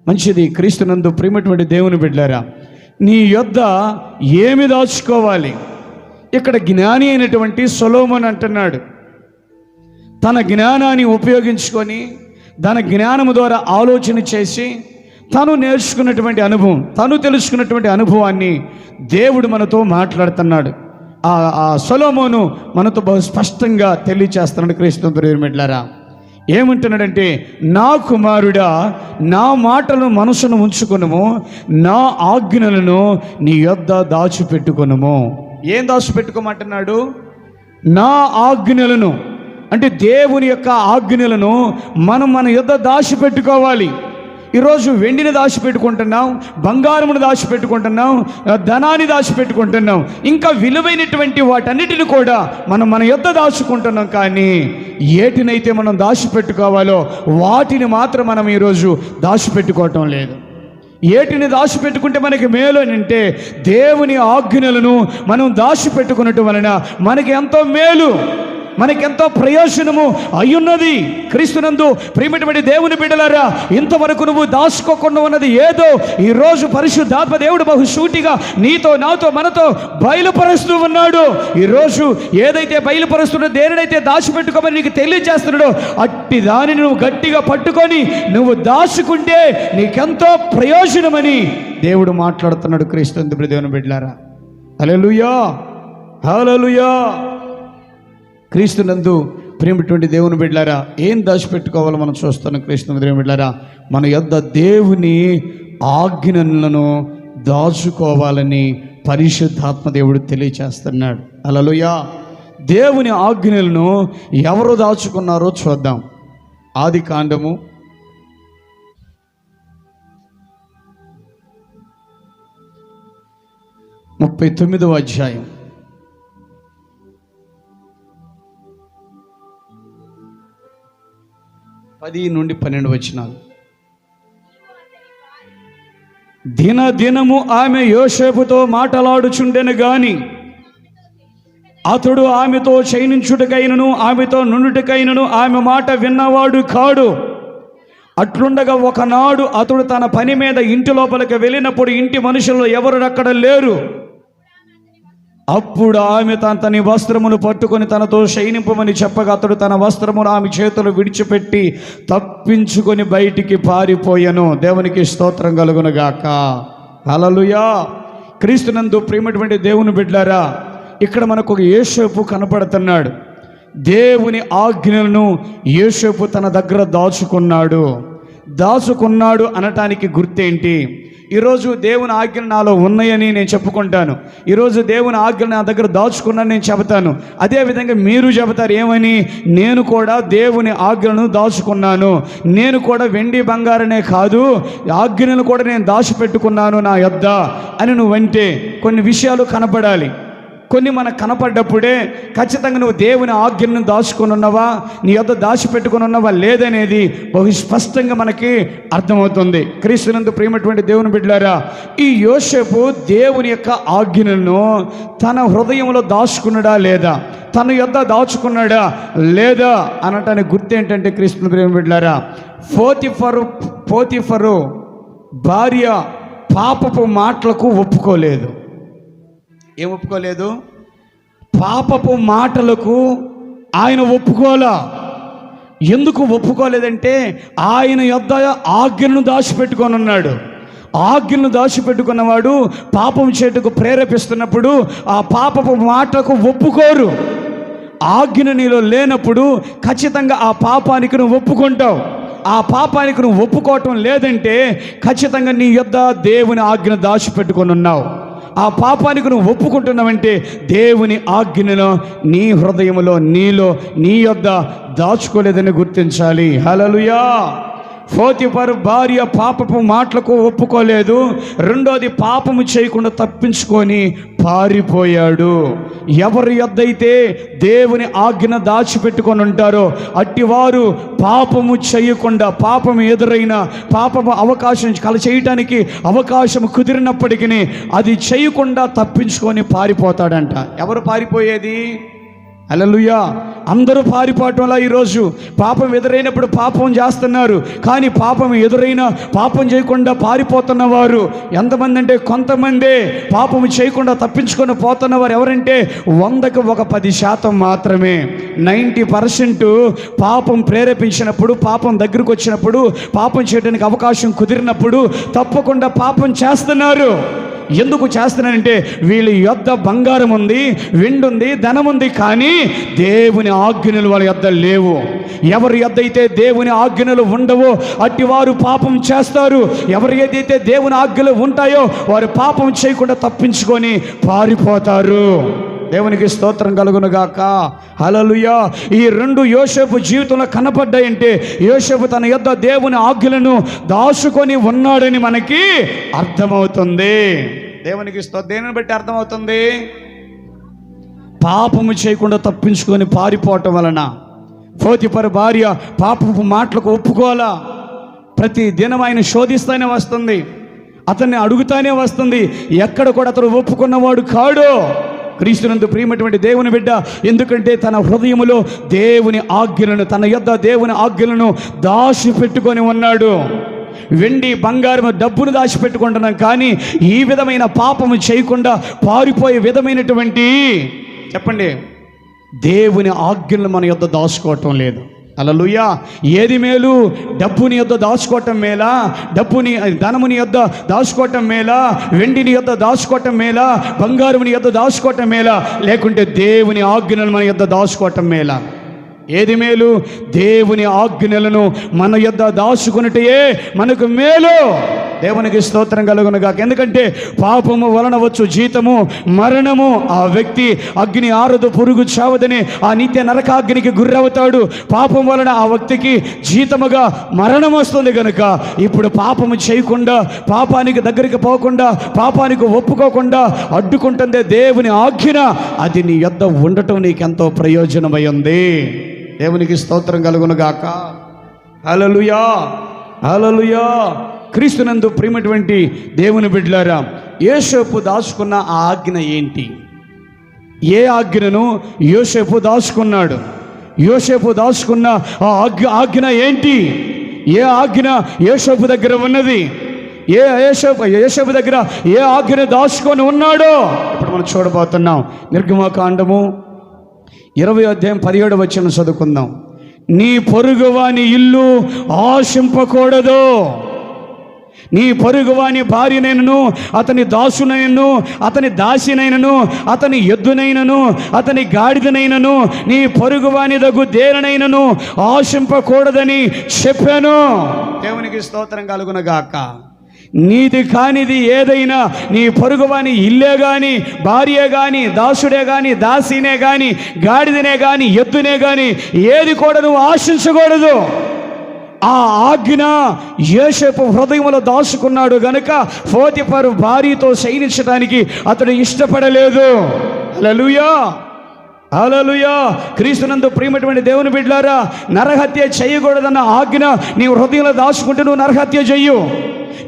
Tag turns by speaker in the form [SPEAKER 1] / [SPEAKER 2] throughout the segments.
[SPEAKER 1] మంచిది. క్రీస్తునందు ప్రియమైనటువంటి దేవుని బిడ్డలారా, నీ యొద్ద ఏమి దాచుకోవాలి? ఇక్కడ జ్ఞాని అయినటువంటి సొలొమోను అంటున్నాడు, తన జ్ఞానాన్ని ఉపయోగించుకొని తన జ్ఞానము ద్వారా ఆలోచన చేసి తను నేర్చుకున్నటువంటి అనుభవం, తను తెలుసుకున్నటువంటి అనుభవాన్ని దేవుడు మనతో మాట్లాడుతున్నాడు. ఆ సొలొమోను మనతో బహు స్పష్టంగా తెలియచేస్తున్నాడు. క్రీస్తు ప్రియమిట్లారా, ఏమంటున్నాడంటే, నా కుమారుడా, నా మాటలను మనసును ఉంచుకొనుము, నా ఆజ్ఞలను నీ యొద్ద దాచిపెట్టుకొనుము. ఏం దాచిపెట్టుకోమంటున్నాడు? నా ఆజ్ఞలను, అంటే దేవుని యొక్క ఆజ్ఞలను మనం మన యొద్ద దాచిపెట్టుకోవాలి. ఈరోజు వెండిని దాచిపెట్టుకుంటున్నాం, బంగారమును దాచిపెట్టుకుంటున్నాం, ధనాన్ని దాచిపెట్టుకుంటున్నాం, ఇంకా విలువైనటువంటి వాటన్నిటిని కూడా మనం మన యొద్ద దాచుకుంటున్నాం. కానీ ఏటినైతే మనం దాచిపెట్టుకోవాలో వాటిని మాత్రం మనం ఈరోజు దాచిపెట్టుకోవటం లేదు. ఏటిని దాచిపెట్టుకుంటే మనకి మేలు అని అంటే, దేవుని ఆజ్ఞలను మనం దాచిపెట్టుకున్నట్టు వలన మనకి ఎంతో మేలు, మనకెంతో ప్రయోజనము అయ్యున్నది. క్రీస్తునందు ప్రియమైనటువంటి దేవుని బిడ్డలారా, ఇంతవరకు నువ్వు దాచుకోకుండా ఉన్నది ఏదో ఈరోజు పరిశుద్ధాత్మ దేవుడు బహుసూటిగా నీతో, నాతో, మనతో బయలుపరుస్తూ ఉన్నాడు. ఈరోజు ఏదైతే బయలుపరుస్తున్నో, దేనినైతే దాచిపెట్టుకోమని నీకు తెలియజేస్తున్నాడో అట్టి దానిని నువ్వు గట్టిగా పట్టుకొని నువ్వు దాచుకుంటే నీకెంతో ప్రయోజనమని దేవుడు మాట్లాడుతున్నాడు. క్రీస్తునందు దేవుని బిడ్డలారా, హల్లెలూయా, హల్లెలూయా. క్రీస్తునందు ప్రియమైనటువంటి దేవుని బిడ్డలారా, ఏం దాచిపెట్టుకోవాలో మనం చూస్తాను. క్రీస్తునందు దేవుని బిడ్డలారా, మన యొద్ద దేవుని ఆజ్ఞలను దాచుకోవాలని పరిశుద్ధాత్మ దేవుడు తెలియచేస్తున్నాడు. హల్లెలూయా. దేవుని ఆజ్ఞలను ఎవరు దాచుకున్నారో చూద్దాం. ఆదికాండము 39వ అధ్యాయం 10 నుండి 12 వచనాలు. దినదినము ఆమె యోసేపుతో మాటలాడుచుండెను గాని అతడు ఆమెతో శయనించుటకైనను ఆమెతో నుండుటకైనను ఆమె మాట విన్నవాడు కాడు. అట్లుండగా ఒకనాడు అతడు తన పని మీద ఇంటి లోపలికి వెళ్ళినప్పుడు ఇంటి మనుషులు ఎవరు అక్కడ లేరు. అప్పుడు ఆమె తన వస్త్రమును పట్టుకొని తనతో శయనింపమని చెప్పగా అతడు తన వస్త్రమును ఆమె చేతులు విడిచిపెట్టి తప్పించుకొని బయటికి పారిపోయాను. దేవునికి స్తోత్రం కలుగునుగాక. హల్లెలూయా. క్రీస్తునందు ప్రియమైనటువంటి దేవుని బిడ్డలారా, ఇక్కడ మనకు ఒక యోసేపు కనపడుతున్నాడు. దేవుని ఆజ్ఞలను యోసేపు తన దగ్గర దాచుకున్నాడు అనటానికి గుర్తేంటి? ఈరోజు దేవుని ఆజ్ఞలు నాలో ఉన్నాయని నేను చెప్పుకుంటాను. ఈరోజు దేవుని ఆజ్ఞలు నా దగ్గర దాచుకున్నాను నేను చెబుతాను. అదేవిధంగా మీరు చెబుతారు ఏమని? నేను కూడా దేవుని ఆజ్ఞలను దాచుకున్నాను, నేను కూడా వెండి బంగారనే కాదు ఆజ్ఞలను కూడా నేను దాచిపెట్టుకున్నాను నా యొద్ద అని నువ్వంటే కొన్ని విషయాలు కనపడాలి. కొన్ని మనకు కనపడ్డప్పుడే ఖచ్చితంగా నువ్వు దేవుని ఆజ్ఞను దాచుకొని ఉన్నావా, నీ యొద్ద దాచిపెట్టుకుని ఉన్నావా లేదనేది బహు స్పష్టంగా మనకి అర్థమవుతుంది. క్రీస్తునందు ప్రియమైనటువంటి దేవుని బిడ్డలారా, ఈ యోసేపు దేవుని యొక్క ఆజ్ఞలను తన హృదయంలో దాచుకున్నాడా లేదా, తన యొద్ద దాచుకున్నాడా లేదా అనటానికి గుర్తు ఏంటంటే, క్రీస్తుని ప్రియమైన బిడ్డలారా, పోతిఫరు భార్య పాపపు మాటలకు ఒప్పుకోలేదు. ఏం ఒప్పుకోలేదు? పాపపు మాటలకు ఆయన ఒప్పుకోలా. ఎందుకు ఒప్పుకోలేదంటే ఆయన యొద్ద ఆజ్ఞను దాచిపెట్టుకొని ఉన్నాడు. ఆజ్ఞను దాచిపెట్టుకున్నవాడు పాపం చేటుకు ప్రేరేపిస్తున్నప్పుడు ఆ పాపపు మాటకు ఒప్పుకోరు. ఆజ్ఞ నీలో లేనప్పుడు ఖచ్చితంగా ఆ పాపానికి నువ్వు ఒప్పుకుంటావు. ఆ పాపానికి నువ్వు ఒప్పుకోవటం లేదంటే ఖచ్చితంగా నీ యొద్ద దేవుని ఆజ్ఞను దాచిపెట్టుకొని ఉన్నావు. ఆ పాపానికి నువ్వు ఒప్పుకుంటున్నావంటే దేవుని ఆజ్ఞను నీ హృదయంలో, నీలో, నీ యొద్ద దాచుకోలేదని గుర్తించాలి. హల్లెలూయా. పోతిఫరు భార్య పాపపు మాటలకు ఒప్పుకోలేదు. రెండోది, పాపము చేయకుండా తప్పించుకొని పారిపోయాడు. ఎవరి యొద్దైతే దేవుని ఆజ్ఞ దాచిపెట్టుకొని ఉంటారో అట్టివారు పాపము చేయకుండా, పాపము ఎదురైన పాపము అవకాశం చేయటానికి అవకాశం కుదిరినప్పటికీ అది చేయకుండా తప్పించుకొని పారిపోతాడంట. ఎవరు పారిపోయేది? హల్లెలూయా. అందరూ పారిపోవటంలా ఈరోజు పాపం ఎదురైనప్పుడు పాపం చేస్తున్నారు, కానీ పాపం ఎదురైనా పాపం చేయకుండా పారిపోతున్న వారు ఎంతమంది అంటే కొంతమందే పాపం చేయకుండా తప్పించుకొని పోతున్నవారు ఎవరంటే 100కి 10% మాత్రమే. 90% పాపం ప్రేరేపించినప్పుడు, పాపం దగ్గరకు వచ్చినప్పుడు, పాపం చేయడానికి అవకాశం కుదిరినప్పుడు తప్పకుండా పాపం చేస్తున్నారు. ఎందుకు చేస్తున్నానంటే వీళ్ళ యొద్ద బంగారం ఉంది, వెండి ఉంది, ధనం ఉంది, కానీ దేవుని ఆజ్ఞలు వాళ్ళ యొద్ద లేవు. ఎవరి యొద్ద అయితే దేవుని ఆజ్ఞలు ఉండవో అట్టి వారు పాపం చేస్తారు. ఎవరి ఏదైతే దేవుని ఆజ్ఞలు ఉంటాయో వారు పాపం చేయకుండా తప్పించుకొని పారిపోతారు. దేవునికి స్తోత్రం కలుగునుగాక. హల్లెలూయా. ఈ రెండు యోసేపు జీవితంలో కనపడ్డాయంటే యోసేపు తన యొద్ద దేవుని ఆజ్ఞలను దాచుకొని ఉన్నాడని మనకి అర్థమవుతుంది. దేవునికి దేనిని బట్టి అర్థమవుతుంది? పాపము చేయకుండా తప్పించుకొని పారిపోవటం వలన. పోతిఫరు భార్య పాపపు మాటలకు ఒప్పుకోవాలా. ప్రతి దినం ఆయన శోధిస్తూనే వస్తుంది, అతన్ని అడుగుతానే వస్తుంది. ఎక్కడ కూడా అతను ఒప్పుకున్నవాడు కాడు. క్రీస్తునందు ప్రియమైనటువంటి దేవుని బిడ్డ, ఎందుకంటే తన హృదయములో దేవుని ఆజ్ఞలను, తన యొద్ద దేవుని ఆజ్ఞలను దాచిపెట్టుకొని ఉన్నాడు. వెండి బంగారం డబ్బును దాచిపెట్టుకుంటున్నాం, కానీ ఈ విధమైన పాపము చేయకుండా పారిపోయే విధమైనటువంటి, చెప్పండి, దేవుని ఆజ్ఞలను మన యొద్ద దాచుకోవటం లేదు. హల్లెలూయా. ఏది మేలు? డబ్బుని యొద్ద దాచుకోవటం మేలా? ధనముని యొద్ద దాచుకోవటం మేలా? వెండిని యొద్ద దాచుకోవటం మేలా? బంగారుని యొద్ద దాచుకోవటం మేలా? లేకుంటే దేవుని ఆజ్ఞలను మన యొద్ద దాచుకోవటం మేలా? ఏది మేలు? దేవుని ఆజ్ఞలను మన యొద్ద దాచుకున్నటే మనకు మేలు. దేవునికి స్తోత్రం కలుగునుగాక. ఎందుకంటే పాపము వలన వచ్చు జీతము మరణము. ఆ వ్యక్తి అగ్ని ఆరదు, పురుగు చావదని ఆ నిత్య నరకాగ్నికి గురవుతాడు. పాపం వలన ఆ వ్యక్తికి జీతముగా మరణం వస్తుంది. కనుక ఇప్పుడు పాపము చేయకుండా, పాపానికి దగ్గరికి పోకుండా, పాపానికి ఒప్పుకోకుండా అడ్డుకుంటుందే దేవుని ఆజ్ఞ. అది నీ యొద్ద ఉండటం నీకెంతో ప్రయోజనమై ఉంది. దేవునికి స్తోత్రం కలుగునుగాక. హల్లెలూయా. హల్లెలూయా. క్రీస్తునందు ప్రియమైనటువంటి దేవుని బిడ్డలారా, యోసేపు దాచుకున్న ఆ ఆజ్ఞ ఏంటి? ఏ ఆజ్ఞను యోసేపు దాచుకున్నాడు? యోసేపు దాచుకున్న ఆ ఆజ్ఞ ఏంటి? ఏ ఆజ్ఞ యోసేపు దగ్గర ఉన్నది? యోసేపు దగ్గర ఏ ఆజ్ఞ దాచుకొని ఉన్నాడో ఇప్పుడు మనం చూడబోతున్నాం. నిర్గమకాండము 20వ అధ్యాయం 17వ వచనం చదువుకుందాం. నీ పొరుగువాని ఇల్లు ఆశింపకూడదు. నీ పొరుగువాని భార్యనైనను, అతని దాసునైనను, అతని దాసినైనను, అతని ఎద్దునైనను, అతని గాడిదనైనను, నీ పొరుగువాని దగ్గు దేనినైనను ఆశింపకూడదని చెప్పాను. దేవునికి స్తోత్రం కలుగునుగాక. నీది కానిది ఏదైనా, నీ పొరుగువాని ఇల్లే కానీ, భార్య కానీ, దాసుడే కానీ, దాసినే కానీ, గాడిదనే కానీ, ఎద్దునే కానీ ఏది కూడా నువ్వు ఆశించకూడదు. ఆ ఆజ్ఞ యోసేపు హృదయంలో దాచుకున్నాడు గనుక పోతిఫరు భార్యతో శయనించడానికి అతడు ఇష్టపడలేదు. హల్లెలూయా. హల్లెలూయా. క్రీస్తునందు ప్రియమైనటువంటి దేవుని బిడ్డలారా, నరహత్య చేయకూడదన్న ఆజ్ఞ నీ హృదయంలో దాచుకుంటే నువ్వు నరహత్య చెయ్యు.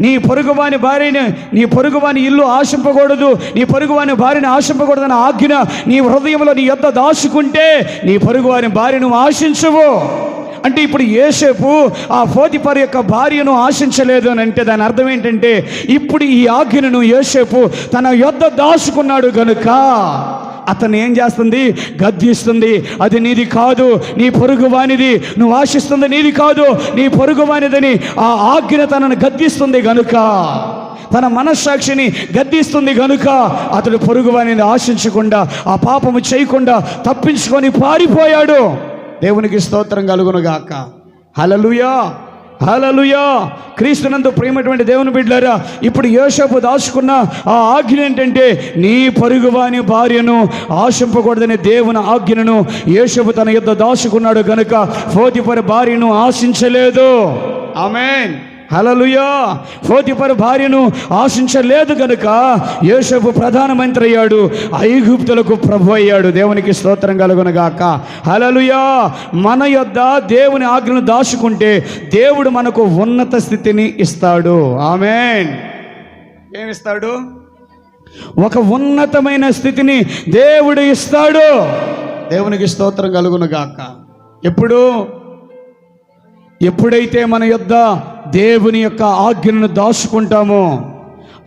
[SPEAKER 1] నీ పొరుగువాని భార్యని, నీ పొరుగువాని ఇల్లు ఆశింపకూడదు, నీ పొరుగువాని భార్యని ఆశింపకూడదన్న ఆజ్ఞ నీ హృదయంలో నీ యొద్ద దాచుకుంటే నీ పొరుగువాని భార్యను ఆశించవు. అంటే ఇప్పుడు యోసేపు ఆ పోతిఫరు యొక్క భార్యను ఆశించలేదు అని అంటే దాని అర్థం ఏంటంటే ఇప్పుడు ఈ ఆజ్ఞను యోసేపు తన యొద్ద దాచుకున్నాడు గనుక అతను ఏం చేస్తుంది? గద్దిస్తుంది. అది నీది కాదు, నీ పొరుగువానిది. నువ్వు ఆశిస్తుంది నీది కాదు, నీ పొరుగువానిదని ఆ ఆజ్ఞ తనను గద్దిస్తుంది గనుక, తన మనస్సాక్షిని గద్దిస్తుంది గనుక అతడు పొరుగువానిని ఆశించకుండా, ఆ పాపము చేయకుండా తప్పించుకొని పారిపోయాడు. దేవునికి స్తోత్రం కలుగునుగాక. హల్లెలూయా. హల్లెలూయా. క్రీస్తునందు ప్రియమైనటువంటి దేవుని బిడ్డలారా, ఇప్పుడు యోసేపు దాచుకున్న ఆ ఆజ్ఞ ఏంటంటే నీ పొరుగువాని భార్యను ఆశింపకూడదనే దేవుని ఆజ్ఞను యోసేపు తన యొద్ద దాచుకున్నాడు గనుక పోతిఫరు భార్యను ఆశించలేదు. ఆమేన్. హల్లెలూయా. పోతిఫరు భార్యను ఆశించలేదు గనుక యోసేపు ప్రధానమంత్రి అయ్యాడు, ఐగుప్తులకు ప్రభు అయ్యాడు. దేవునికి స్తోత్రం కలుగునుగాక. హల్లెలూయా. మన యొద్ద దేవుని ఆజ్ఞను దాచుకుంటే దేవుడు మనకు ఉన్నత స్థితిని ఇస్తాడు. ఆమేన్. ఏమిస్తాడు? ఒక ఉన్నతమైన స్థితిని దేవుడు ఇస్తాడు. దేవునికి స్తోత్రం కలుగును గాక. ఎప్పుడైతే మన యొద్ద దేవుని యొక్క ఆజ్ఞను దాచుకుంటామో,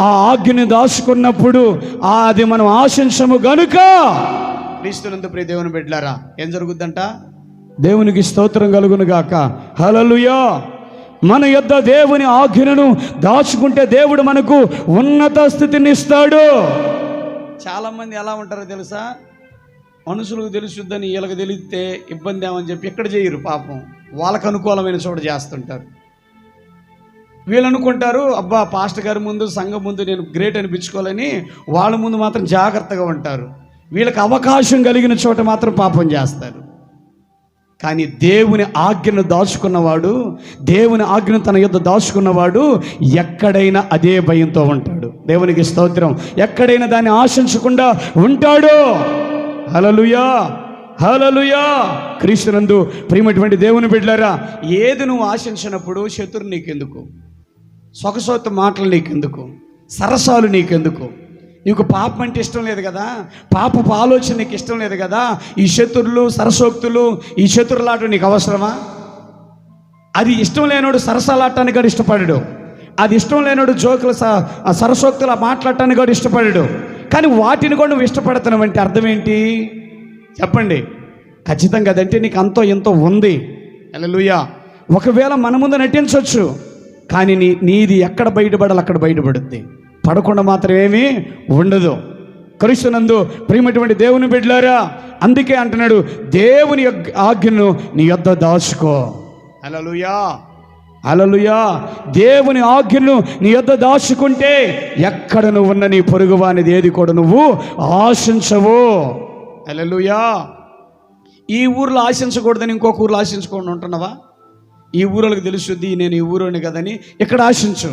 [SPEAKER 1] ఆ ఆజ్ఞను దాచుకున్నప్పుడు అది మనం ఆశించము గనుక, క్రీస్తునందు ప్రియ దేవుని బిడ్డలారా, ఏం జరుగుద్దంట? దేవునికి స్తోత్రం కలుగును గాక. హల్లెలూయా. మన యొద్ద దేవుని ఆజ్ఞను దాచుకుంటే దేవుడు మనకు ఉన్నత స్థితిని ఇస్తాడు. చాలామంది ఎలా ఉంటారో తెలుసా? మనుషులకు తెలుసుద్దని వీళ్ళకి తెలిస్తే ఇబ్బంది ఏమని చెప్పి ఎక్కడ చేయరు, పాపం వాళ్ళకు అనుకూలమైన చోట చేస్తుంటారు. వీళ్ళు అనుకుంటారు, అబ్బా పాస్టర్ గారి ముందు, సంఘం ముందు నేను గ్రేట్ అనిపించుకోవాలని వాళ్ళ ముందు మాత్రం జాగ్రత్తగా ఉంటారు. వీళ్ళకి అవకాశం కలిగిన చోట మాత్రం పాపం చేస్తారు. కానీ దేవుని ఆజ్ఞను దాచుకున్నవాడు, దేవుని ఆజ్ఞను తన యొద్ద దాచుకున్నవాడు ఎక్కడైనా అదే భయంతో ఉంటాడు. దేవునికి స్తోత్రం. ఎక్కడైనా దాన్ని ఆశించకుండా ఉంటాడు. హల్లెలూయా, హల్లెలూయా. క్రీస్తునందు ప్రియమైనటువంటి దేవుని బిడ్డలారా, ఏది నువ్వు ఆశించినప్పుడు శత్రువు నీకెందుకు? సొగసోత మాటలు నీకెందుకు? సరసాలు నీకెందుకు? నీకు పాపం అంటే ఇష్టం లేదు కదా, పాపపు ఆలోచన నీకు ఇష్టం లేదు కదా, ఈ శత్రులు, సరసోక్తులు, ఈ శత్రులాట నీకు అవసరమా? అది ఇష్టం లేనోడు సరసాలాటానికి కూడా ఇష్టపడడు. అది ఇష్టం లేనోడు జోకులు, సరసోక్తులు మాట్లాడటానికి కూడా ఇష్టపడడు. కానీ వాటిని కూడా నువ్వు ఇష్టపడుతున్నావు అంటే అర్థం ఏంటి చెప్పండి? ఖచ్చితంగా అదంటే నీకు అంతో ఎంతో ఉంది. హల్లెలూయా. ఒకవేళ మన ముందు నటించవచ్చు, కానీ నీది ఎక్కడ బయటపడాలి అక్కడ బయటపడుద్ది. పడకుండా మాత్రం ఏమీ ఉండదు. క్రీస్తునందు ప్రియమైనటువంటి దేవుని బిడ్డలారా, అందుకే అంటున్నాడు, దేవుని ఆజ్ఞను నీ యొద్ద దాచుకో. హల్లెలూయా, హల్లెలూయా. దేవుని ఆజ్ఞను నీ యొద్ద దాచుకుంటే ఎక్కడ నువ్వు ఉన్న నీ పొరుగు అనేది ఏది కూడా నువ్వు ఆశించవు. హల్లెలూయా. ఈ ఊర్లో ఆశించకూడదని ఇంకొక ఊర్లో ఆశించకుండా ఉంటున్నావా? ఈ ఊళ్ళకి తెలుసుద్ది నేను ఈ ఊరోని కదని ఇక్కడ ఆశించు.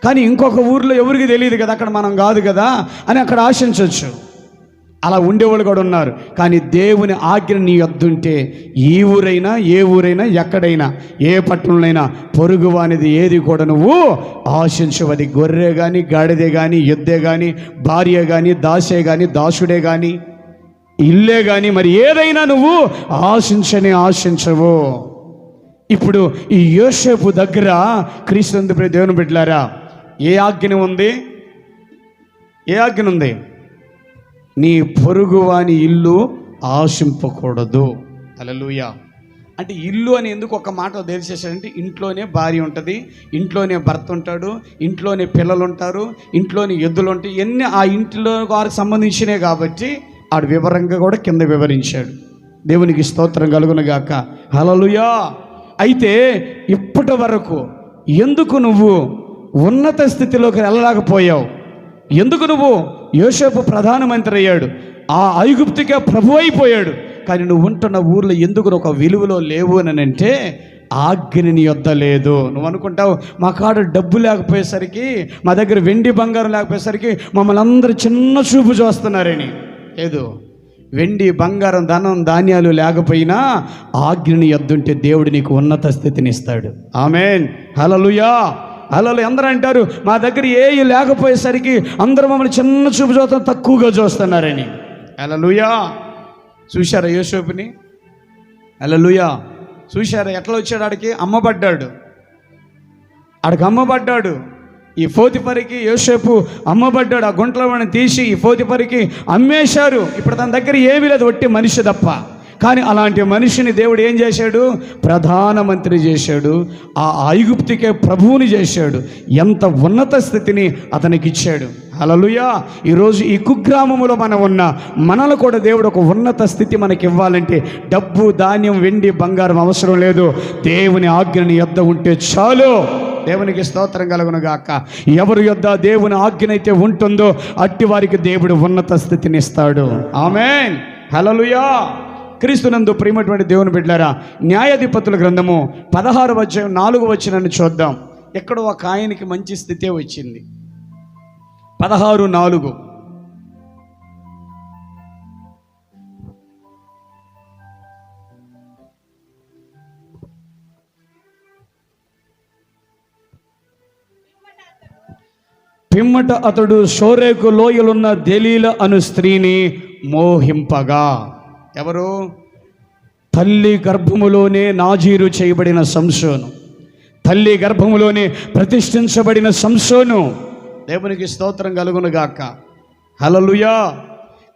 [SPEAKER 1] కానీ ఇంకొక ఊర్లో ఎవరికి తెలియదు కదా, అక్కడ మనం కాదు కదా అని అక్కడ ఆశించవచ్చు. అలా ఉండేవాళ్ళు కూడా ఉన్నారు. కానీ దేవుని ఆజ్ఞ నీ వద్దుంటే ఈ ఊరైనా, ఏ ఊరైనా, ఎక్కడైనా, ఏ పట్టణంలోనైనా పొరుగు అనేది ఏది కూడా నువ్వు ఆశించవు. అది గొర్రె కానీ, గాడిదే కానీ, ఎద్దే కానీ, భార్య కానీ, దాసే కానీ, దాసుడే కానీ, ఇల్లే కానీ, మరి ఏదైనా నువ్వు ఆశించవు. ఇప్పుడు ఈ యోసేపు దగ్గర క్రీస్తునందు ప్రియ దేవుని బిడ్డలారా, ఏ ఆజ్ఞ ఉంది? ఏ ఆజ్ఞ ఉంది? నీ పొరుగువాని ఇల్లు ఆశింపకూడదు. హల్లెలూయా. అంటే ఇల్లు అని ఎందుకు ఒక మాట తెలిసేసాడంటే, ఇంట్లోనే భార్య ఉంటుంది, ఇంట్లోనే భర్త ఉంటాడు, ఇంట్లోనే పిల్లలు ఉంటారు, ఇంట్లోనే ఎద్దులు ఉంటాయి. ఇవన్నీ ఆ ఇంట్లో వారికి సంబంధించినవి కాబట్టి ఆడు వివరంగా కూడా కింద వివరించాడు. దేవునికి స్తోత్రం కలుగును గాక. హల్లెలూయా. అయితే ఇప్పటి వరకు ఎందుకు నువ్వు ఉన్నత స్థితిలోకి వెళ్ళలేకపోయావు? ఎందుకు నువ్వు? యోసేపు ప్రధానమంత్రి అయ్యాడు, ఆ ఐగుప్తుకే ప్రభు అయిపోయాడు, కానీ నువ్వు ఉంటున్న ఊర్లో ఎందుకు ఒక విలువలో లేవు అని అంటే ఆజ్ఞ నీ యొద్ద లేదు. నువ్వు అనుకుంటావు మా కాడ డబ్బు లేకపోయేసరికి, మా దగ్గర వెండి బంగారం లేకపోయేసరికి మమ్మల్ని అందరూ చిన్న చూపు చూస్తున్నారని. లేదు, వెండి బంగారం ధనం ధాన్యాలు లేకపోయినా ఆజ్ఞని యొద్దుంటే దేవుడు నీకు ఉన్నత స్థితిని ఇస్తాడు. ఆమేన్, హల్లెలూయా. హల్లెలూయా. అందరూ అంటారు మా దగ్గర ఏవి లేకపోయేసరికి అందరూ మమ్మల్ని చిన్న చూపు చూస్తాం, తక్కువగా చూస్తున్నారని. హల్లెలూయా. చూశారా యోసేపుని? హల్లెలూయా. చూశారా ఎట్లా వచ్చాడు? ఆడికి అమ్మబడ్డాడు. ఈ పోతిఫరికి యోసేపు అమ్మబడ్డాడు. ఆ గుంటలో వాడిని తీసి ఈ పోతిఫరికి అమ్మేశారు. ఇప్పుడు తన దగ్గర ఏమీ లేదు, ఒట్టి మనిషి తప్ప. కానీ అలాంటి మనిషిని దేవుడు ఏం చేశాడు? ప్రధానమంత్రి చేశాడు. ఆ ఐగుప్తుకే ప్రభువుని చేశాడు. ఎంత ఉన్నత స్థితిని అతనికి ఇచ్చాడు. హల్లెలూయా. ఈరోజు ఈ కుగ్రామంలో మనం ఉన్న మనలో కూడా దేవుడు ఒక ఉన్నత స్థితి మనకి ఇవ్వాలంటే డబ్బు, ధాన్యం, వెండి, బంగారం అవసరం లేదు. దేవుని ఆజ్ఞని యొద్ద ఉంటే చాలు. దేవునికి స్తోత్రం కలుగును గాక. ఎవరి యొద్ద దేవుని ఆజ్ఞనైతే ఉంటుందో అట్టి వారికి దేవుడు ఉన్నత స్థితిని ఇస్తాడు. ఆమేన్, హల్లెలూయా. క్రీస్తునందు ప్రియమైనటువంటి దేవుని బిడ్డలారా, న్యాయాధిపతుల గ్రంథము 16వ అధ్యాయం 4వ వచనాన్ని చూద్దాం. ఎక్కడో ఒక ఆయనకి మంచి స్థితే వచ్చింది. 16:4. పిమ్మట అతడు షోరేకు లోయలున్న దెలీలా అను స్త్రీని మోహింపగా. ఎవరు? తల్లి గర్భములోనే నాజీరు చేయబడిన సంసోను, తల్లి గర్భములోనే ప్రతిష్ఠించబడిన సంసోను. దేవునికి స్తోత్రం కలుగునుగాక. హల్లెలూయా.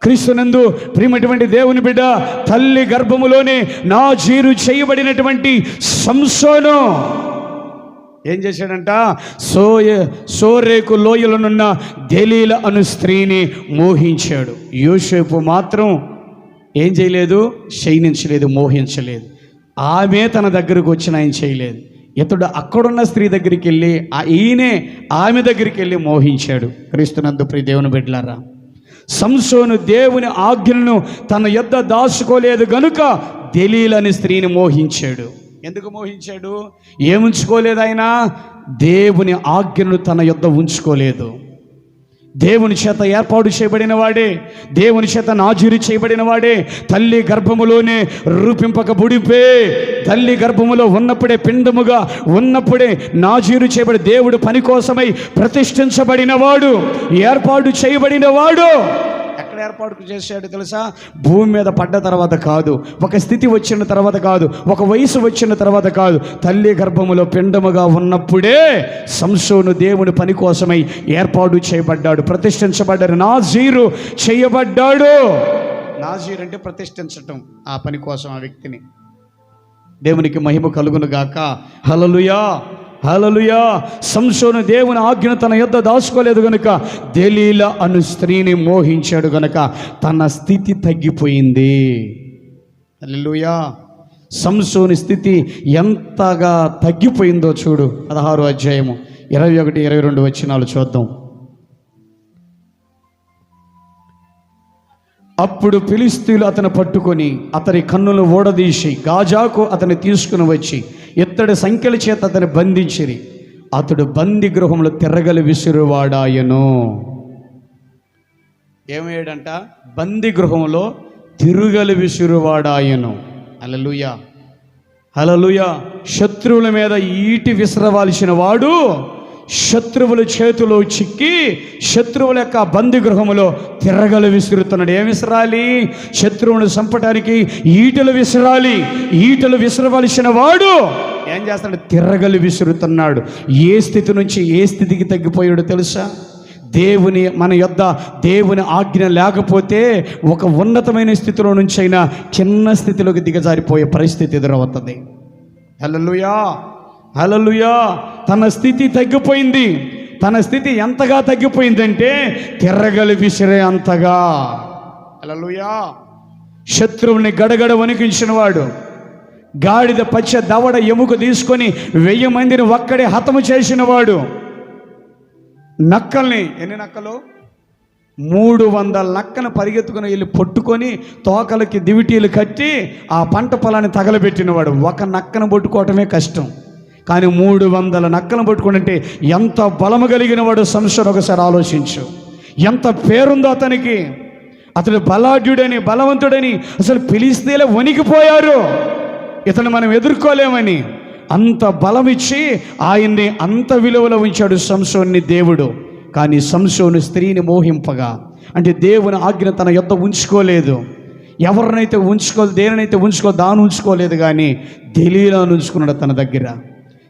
[SPEAKER 1] క్రీస్తునందు ప్రియమైనటువంటి దేవుని బిడ్డ, తల్లి గర్భములోనే నాజీరు చేయబడినటువంటి సంసోను ఏం చేశాడంట? సోరేకు లోయలోనున్న దెలీల అను స్త్రీని మోహించాడు. యోసేపు మాత్రం ఏం చేయలేదు? శయనించలేదు, మోహించలేదు. ఆమె తన దగ్గరకు వచ్చిన ఆయన చేయలేదు. ఇతడు అక్కడున్న స్త్రీ దగ్గరికి వెళ్ళి ఈయనే ఆమె దగ్గరికి వెళ్ళి మోహించాడు. క్రీస్తునందు ప్రియ దేవుని బిడ్డలారా, సంసోను దేవుని ఆజ్ఞలను తన యొద్ద దాచుకోలేదు గనుక దెలీల అనే స్త్రీని మోహించాడు. ఎందుకు మోహించాడు? ఏముంచుకోలేదు ఆయన? దేవుని ఆజ్ఞను తన యొద్ద ఉంచుకోలేదు. దేవుని చేత ఏర్పాటు చేయబడిన వాడే, దేవుని చేత నాజీరు చేయబడిన వాడే తల్లి గర్భములోనే రూపింపక బుడిపే, తల్లి గర్భములో ఉన్నప్పుడే, పిండముగా ఉన్నప్పుడే నాజీరు చేయబడి దేవుడు పని కోసమై ప్రతిష్ఠించబడిన వాడు, ఏర్పాటు చేయబడిన వాడు. ఎక్కడ ఏర్పాటు చేశాడు తెలుసా? భూమి మీద పడ్డ తర్వాత కాదు, ఒక స్థితి వచ్చిన తర్వాత కాదు, ఒక వయసు వచ్చిన తర్వాత కాదు, తల్లి గర్భములో పిండముగా ఉన్నప్పుడే సంసోను దేవుని పని కోసమై ఏర్పాటు చేయబడ్డాడు, ప్రతిష్ఠించబడ్డాడు, నాజీరు చేయబడ్డాడు. నాజీరు అంటే ప్రతిష్ఠించటం, ఆ పని కోసం ఆ వ్యక్తిని. దేవునికి మహిమ కలుగును గాక. హల్లెలూయా, హల్లెలూయా. సంసోను దేవుని ఆజ్ఞను తన యొద్ద దాచుకోలేదు గనుక దెలీల అను స్త్రీని మోహించాడు గనుక తన స్థితి తగ్గిపోయింది. హల్లెలూయా. సంసోని స్థితి ఎంతగా తగ్గిపోయిందో చూడు. 16వ అధ్యాయము 21, 22 వచనాలు చూద్దాం. అప్పుడు ఫిలిష్తీయులు అతను పట్టుకొని అతని కన్నులు ఊడదీసి గాజాకు అతన్ని తీసుకుని వచ్చి ఇత్తడి సంఖ్యల చేత అతన్ని బంధించిరి. అతడు బందీ గృహంలో తిరగలి విసురువాడాయను. ఏమయ్యాడంట? బందీ గృహంలో తిరుగలి విసురువాడాయను. హల్లెలూయా, హల్లెలూయా. శత్రువుల మీద ఈటి విసరవాల్సిన వాడు శత్రువుల చేతిలో చిక్కి శత్రువుల యొక్క బందీ గృహములో తిరగలు విసురుతున్నాడు. ఏం విసరాలి? శత్రువును చంపటానికి ఈటలు విసరాలి. ఈటలు విసరవలసిన వాడు ఏం చేస్తాడు? తిరగలు విసురుతున్నాడు. ఏ స్థితి నుంచి ఏ స్థితికి తగ్గిపోయాడో తెలుసా? మన యొద్ద దేవుని ఆజ్ఞ లేకపోతే ఒక ఉన్నతమైన స్థితిలో నుంచి అయినా చిన్న స్థితిలోకి దిగజారిపోయే పరిస్థితి ఎదురవుతుంది. హల్లెలూయా, హల్లెలూయా. తన స్థితి తగ్గిపోయింది. తన స్థితి ఎంతగా తగ్గిపోయిందంటే తిరగలి విసిరే అంతగా. హల్లెలూయా. శత్రువుని గడగడ వణికించిన వాడు, గాడిద పచ్చ దవడ ఎముక తీసుకొని 1000 మందిని ఒక్కడే హతము చేసిన వాడు, నక్కల్ని ఎన్ని నక్కలు? 300 నక్కను పరిగెత్తుకుని వెళ్ళి పట్టుకొని తోకలకి దివిటీలు కట్టి ఆ పంట పొలాన్ని తగలబెట్టినవాడు. ఒక నక్కను పట్టుకోవటమే కష్టం, కానీ 300 నక్కను పట్టుకుంటే ఎంత బలము కలిగిన వాడు సంసోను. ఒకసారి ఆలోచించు, ఎంత పేరుందో అతనికి. అతడు బలాఢ్యుడని, బలవంతుడని అసలు ఫిలిష్తీయులే వణికిపోయారు. ఇతను మనం ఎదుర్కోలేమని అంత బలం ఇచ్చి ఆయన్ని అంత విలువలో ఉంచాడు సంసోన్ని దేవుడు. కానీ సంసోను స్త్రీని మోహింపగా, అంటే దేవుని ఆజ్ఞ తన యొద్ద ఉంచుకోలేదు. ఎవరినైతే దేనినైతే దాన్ని ఉంచుకోలేదు, కానీ దెలీలాను ఉంచుకున్నాడు తన దగ్గర.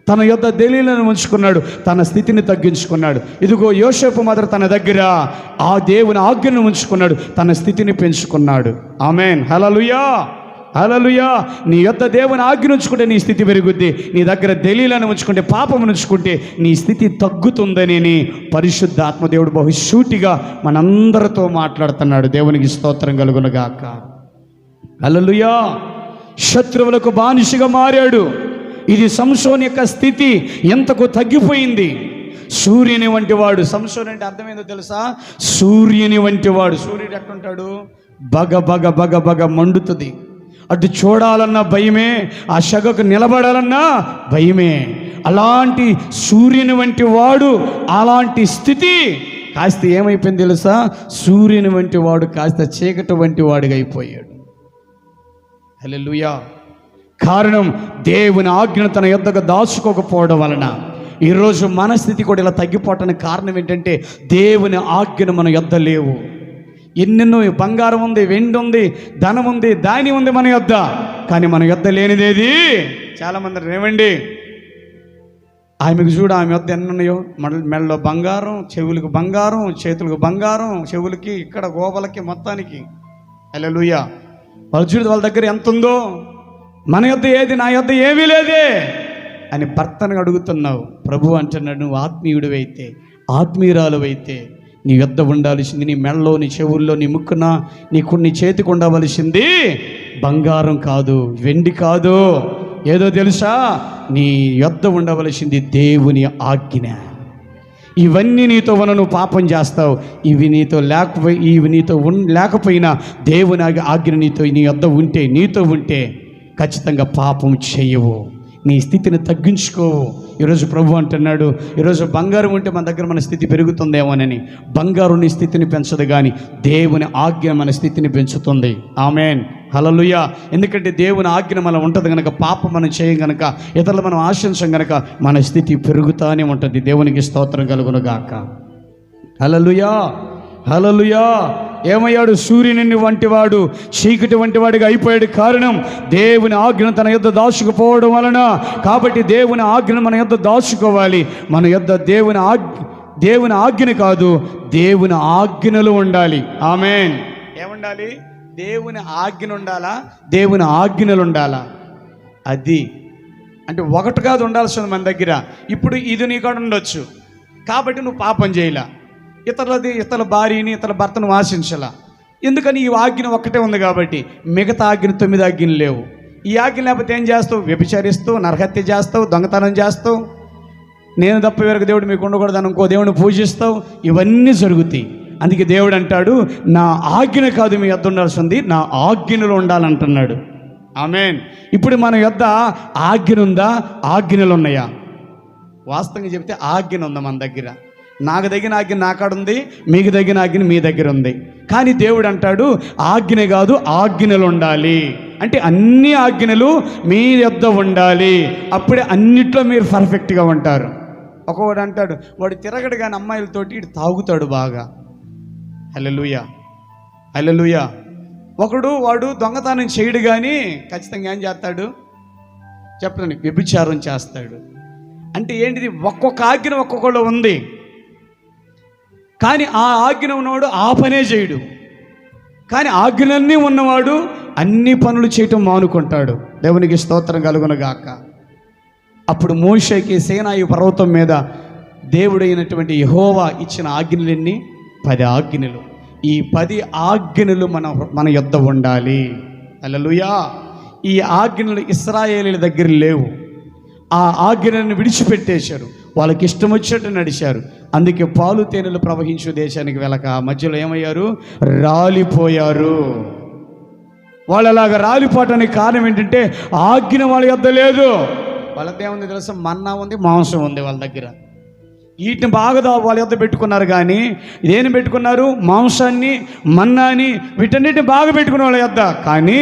[SPEAKER 1] తన యొద్ద దెలీలాను ఉంచుకున్నాడు, తన స్థితిని తగ్గించుకున్నాడు. ఇదిగో యోసేపు మాత్రం తన దగ్గర ఆ దేవుని ఆజ్ఞను ఉంచుకున్నాడు, తన స్థితిని పెంచుకున్నాడు. ఆమేన్, హల్లెలూయా, హల్లెలూయా. నీ యొద్ద దేవుని ఆజ్ఞ ఉంచుకుంటే నీ స్థితి పెరుగుద్ది. నీ దగ్గర దెలీలాను ఉంచుకుంటే, పాపమును ఉంచుకుంటే నీ స్థితి తగ్గుతుందని పరిశుద్ధ ఆత్మదేవుడు బహుశూటిగా మనందరితో మాట్లాడుతున్నాడు. దేవునికి స్తోత్రం కలుగునుగాక. హల్లెలూయా. శత్రువులకు బానిసగా మారాడు. ఇది సంసోను యొక్క స్థితి ఎంతకు తగ్గిపోయింది. సూర్యుని వంటి వాడు. సంసోను అంటే అర్థమైందో తెలుసా? సూర్యుని వంటి వాడు. సూర్యుడు ఎట్లుంటాడు? బగ బగ బగ బగ మండుతుంది. అటు చూడాలన్నా భయమే, ఆ షగకు నిలబడాలన్నా భయమే. అలాంటి సూర్యుని వంటి వాడు, అలాంటి స్థితి కాస్త ఏమైపోయింది తెలుసా? సూర్యుని వంటి వాడు కాస్త చీకటి వంటి వాడిగా అయిపోయాడు. హల్లెలూయా. కారణం దేవుని ఆజ్ఞను తన యొద్దకు దాచుకోకపోవడం వలన. ఈరోజు మన స్థితి కూడా ఇలా తగ్గిపోవటానికి కారణం ఏంటంటే దేవుని ఆజ్ఞను మన యొద్ద లేవు. ఎన్నెన్నో బంగారం ఉంది, వెండి ఉంది, ధనం ఉంది, ధాన్యం ఉంది మన యొద్ద. కానీ మన యొద్ద లేనిదేది చాలామంది ఏమండి, ఆమెకు చూడు, ఆమె యొద్ద ఎన్ని ఉన్నాయో, మెడలో బంగారం, చెవులకు బంగారం, చేతులకు బంగారం, చెవులకి ఇక్కడ గోపలకి మొత్తానికి. హల్లెలూయా. వాళ్ళు చూడు వాళ్ళ దగ్గర ఎంత ఉందో. మన యొద్ద ఏది, నా యొద్ద ఏమీ లేదే అని భర్తను అడుగుతున్నావు. ప్రభు అంటున్నాడు, నువ్వు ఆత్మీయుడివైతే, ఆత్మీయురాలువైతే నీ యొద్ద ఉండాల్సింది, నీ మెడలో, నీ చెవుల్లో, నీ ముక్కున, నీ చేతికి ఉండవలసింది బంగారం కాదు, వెండి కాదు. ఏదో తెలుసా, నీ యొద్ద ఉండవలసింది దేవుని ఆజ్ఞ. ఇవన్నీ నీతో నువ్వు పాపం చేస్తావు. ఇవి నీతో లేకపోయినా దేవుని ఆజ్ఞ నీ యొద్ద ఉంటే, నీతో ఉంటే ఖచ్చితంగా పాపం చేయవు. నీ స్థితిని తగ్గించుకోవు. ఈరోజు ప్రభు అంటున్నాడు, ఈరోజు బంగారం ఉంటే మన దగ్గర మన స్థితి పెరుగుతుందేమోనని. బంగారు నీ స్థితిని పెంచదు, కానీ దేవుని ఆజ్ఞ మన స్థితిని పెంచుతుంది. ఆమేన్, హల్లెలూయా. ఎందుకంటే దేవుని ఆజ్ఞ మనం ఉంటుంది కనుక, పాపం మనం చేయం కనుక, ఇతరులు మనం ఆశించం కనుక మన స్థితి పెరుగుతానే ఉంటుంది. దేవునికి స్తోత్రం కలుగును గాక. హల్లెలూయా, హల్లెలూయా. ఏమయ్యాడు? సూర్యుని వంటివాడు, చీకటి వంటివాడిగా అయిపోయాడు. కారణం దేవుని ఆజ్ఞ తన యొద్ద దాచుకుపోవడం వలన. కాబట్టి దేవుని ఆజ్ఞను మన యొద్ద దాచుకోవాలి. మన యొద్ద దేవుని ఆజ్ఞ కాదు, దేవుని ఆజ్ఞలు ఉండాలి. ఆమేన్. ఏముండాలి? దేవుని ఆజ్ఞ ఉండాలా, దేవుని ఆజ్ఞలు ఉండాలా? అది అంటే ఒకటి కాదు ఉండాల్సింది మన దగ్గర. ఇప్పుడు ఇది నీ కాడ ఉండొచ్చు, కాబట్టి నువ్వు పాపం చేయలా. ఇతరుల భార్యని, ఇతరుల భర్తను ఆశించలా. ఎందుకని? ఈ ఆజ్ఞ ఒక్కటే ఉంది కాబట్టి. మిగతా ఆజ్ఞ 9 ఆజ్ఞలు లేవు. ఈ ఆజ్ఞ లేకపోతే ఏం చేస్తావు? వ్యభిచరిస్తావు, నరహత్య చేస్తావు, దొంగతనం చేస్తావు, నేను తప్ప వేరొక దేవుడు మీకు ఉండకూడదని ఇంకో దేవుడిని పూజిస్తావు. ఇవన్నీ జరుగుతాయి. అందుకే దేవుడు అంటాడు, నా ఆజ్ఞ కాదు మీ యొద్ద ఉండాల్సింది, నా ఆజ్ఞలు ఉండాలంటున్నాడు. ఆమేన్. ఇప్పుడు మన యొద్ద ఆజ్ఞ ఉందా, ఆజ్ఞలు ఉన్నాయా? వాస్తవంగా చెప్తే ఆజ్ఞ ఉందా మన దగ్గర? నాకు తగిన ఆజ్ఞ నాకాడ ఉంది, మీకు తగిన ఆజ్ఞ మీ దగ్గర ఉంది. కానీ దేవుడు అంటాడు, ఆజ్ఞ కాదు, ఆజ్ఞలు ఉండాలి. అంటే అన్ని ఆజ్ఞలు మీ యొద్ద ఉండాలి. అప్పుడే అన్నిట్లో మీరు పర్ఫెక్ట్గా ఉంటారు. ఒకవాడు అంటాడు, వాడు తిరగడు కానీ అమ్మాయిలతోటి ఇటు తాగుతాడు బాగా. హల్లెలూయా, హల్లెలూయా. వాడు దొంగతనం చేయడు కానీ ఖచ్చితంగా ఏం చేస్తాడు చెప్పండి? వ్యభిచారం చేస్తాడు. అంటే ఏంటిది? ఒక్కొక్క ఆజ్ఞ ఒక్కొక్కళ్ళు ఉంది. కానీ ఆ ఆజ్ఞ ఉన్నవాడు ఆ పనే చేయడు. కానీ ఆజ్ఞలన్నీ ఉన్నవాడు అన్ని పనులు చేయటం మానుకుంటాడు. దేవునికి స్తోత్రం కలుగునుగాక. అప్పుడు మోషేకి సీనాయి పర్వతం మీద దేవుడైనటువంటి యెహోవా ఇచ్చిన ఆజ్ఞలన్నీ 10 ఆజ్ఞలు. ఈ 10 ఆజ్ఞలు మన యొద్ద ఉండాలి. హల్లెలూయా. ఈ ఆజ్ఞలు ఇశ్రాయేలీయుల దగ్గర లేవు. ఆ ఆజ్ఞలను విడిచిపెట్టేశారు. వాళ్ళకి ఇష్టం వచ్చినట్టు నడిచారు. అందుకే పాలు తేనెలు ప్రవహించు దేశానికి వెళ్ళక మధ్యలో ఏమయ్యారు? రాలిపోయారు. వాళ్ళు అలాగా రాలిపోవటానికి కారణం ఏంటంటే ఆజ్ఞ వాళ్ళ యొద్ద లేదు. వాళ్ళదేముంది తెలుసా? మన్నా ఉంది, మాంసం ఉంది వాళ్ళ దగ్గర. వీటిని బాగా వాళ్ళ యొద్ద పెట్టుకున్నారు. కానీ ఇదేం పెట్టుకున్నారు? మాంసాన్ని, మన్నాని, వీటన్నిటిని బాగా పెట్టుకున్న వాళ్ళ యొద్ద. కానీ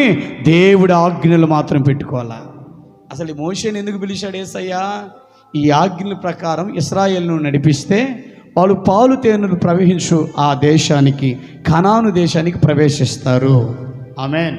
[SPEAKER 1] దేవుడి ఆజ్ఞలు మాత్రం పెట్టుకోవాలా. అసలు ఈ మోషేని ఎందుకు పిలిచాడు యేసయ్యా? ఈ ఆజ్ఞల ప్రకారం ఇశ్రాయేలును నడిపిస్తే వాళ్ళు పాలు తేనెలు ప్రవహించు ఆ దేశానికి, కనాను దేశానికి ప్రవేశిస్తారు. ఆమేన్.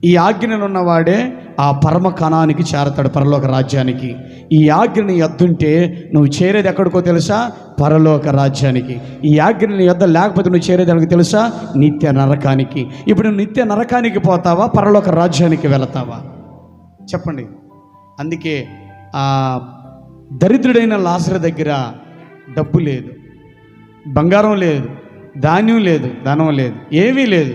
[SPEAKER 1] ఈ ఆజ్ఞలు ఉన్నవాడే ఆ పరమ కణానికి చేరతాడు, పరలోక రాజ్యానికి. ఈ ఆజ్ఞని యొద్దుంటే నువ్వు చేరేది ఎక్కడికో తెలుసా? పరలోక రాజ్యానికి. ఈ ఆజ్ఞని యొద్ద లేకపోతే నువ్వు చేరేది ఎక్కడికి తెలుసా? నిత్య నరకానికి. ఇప్పుడు నువ్వు నిత్య నరకానికి పోతావా, పరలోక రాజ్యానికి వెళతావా? చెప్పండి. అందుకే ఆ దరిద్రుడైన లాజరు దగ్గర డబ్బు లేదు, బంగారం లేదు, ధాన్యం లేదు, ధనం లేదు, ఏమీ లేదు.